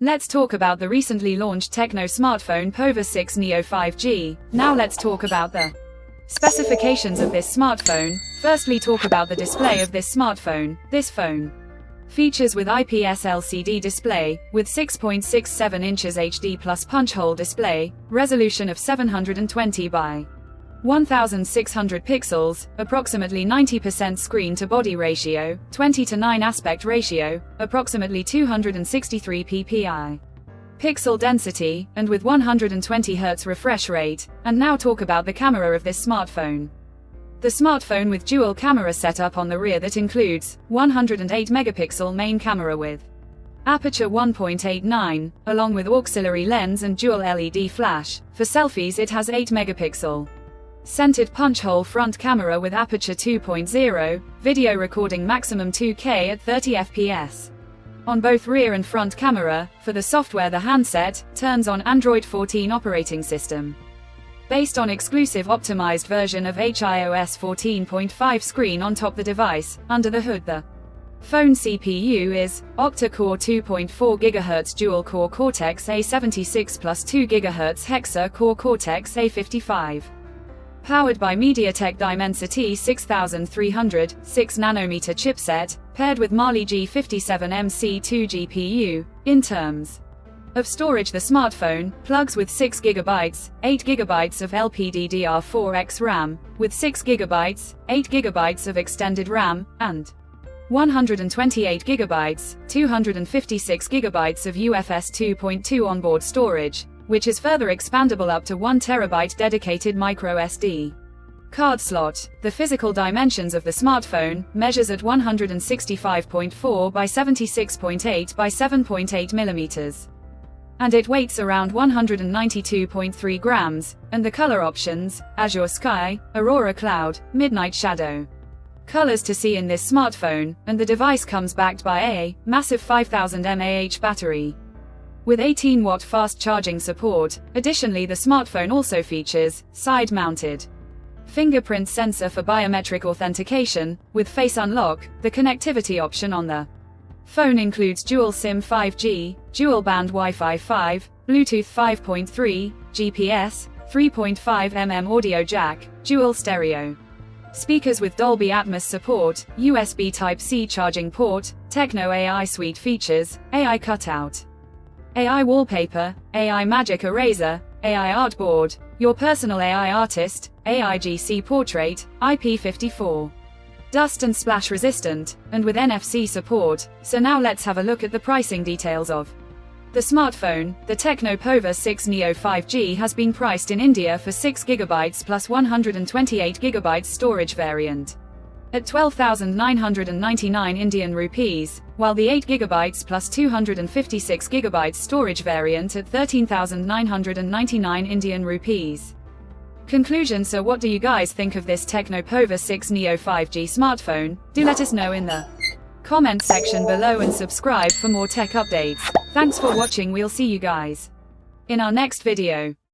Let's talk about the recently launched TECNO smartphone POVA 6 Neo 5G. Now let's talk about the specifications of this smartphone. Firstly, talk about the display of this smartphone. This phone features with IPS LCD display, with 6.67 inches HD plus punch hole display, resolution of 720 by 1600 pixels, approximately 90% screen to body ratio, 20:9 aspect ratio, approximately 263 ppi. Pixel density, and with 120 Hz refresh rate. And now talk about the camera of this smartphone. The smartphone with dual camera setup on the rear that includes 108 megapixel main camera with aperture 1.89, along with auxiliary lens and dual LED flash. For selfies it has 8 megapixel centered punch hole front camera with aperture 2.0, video recording maximum 2K at 30 fps. On both rear and front camera. For the software, the handset turns on Android 14 operating system. Based on exclusive optimized version of iOS 14.5 screen on top the device. Under the hood, the phone CPU is octa-core 2.4 GHz dual-core Cortex-A76 plus 2 GHz hexa-core Cortex-A55. Powered by MediaTek Dimensity 6300 6nm chipset, paired with Mali G57MC2 GPU. In terms of storage, the smartphone plugs with 6 GB, 8 GB of LPDDR4X RAM, with 6 GB, 8 GB of extended RAM, and 128 GB, 256 GB of UFS 2.2 onboard storage, which is further expandable up to 1 TB dedicated microSD card slot. The physical dimensions of the smartphone measures at 165.4 by 76.8 by 7.8 mm. And it weighs around 192.3 grams, and the color options: Azure Sky, Aurora Cloud, Midnight Shadow. Colors to see in this smartphone, and the device comes backed by a massive 5000 mAh battery with 18-watt fast charging support. Additionally, the smartphone also features side-mounted fingerprint sensor for biometric authentication, with face unlock. The connectivity option on the phone includes dual SIM 5G, dual band Wi-Fi 5, Bluetooth 5.3, GPS, 3.5 audio jack, dual stereo speakers with Dolby Atmos support, USB Type-C charging port, TECNO AI suite features, AI cutout, AI wallpaper, AI magic eraser, AI artboard, your personal AI artist, AI GC portrait, IP54. Dust and splash resistant, and with NFC support. So now let's have a look at the pricing details of the smartphone. The TECNO POVA 6 Neo 5G has been priced in India for 6 GB plus 128 GB storage variant at 12,999 Indian rupees, while the 8 GB plus 256 GB storage variant at 13,999 Indian rupees. Conclusion: so what do you guys think of this TECNO POVA 6 Neo 5G smartphone? Do let us know in the comment section below and subscribe for more tech updates. Thanks for watching. We'll see you guys in our next video.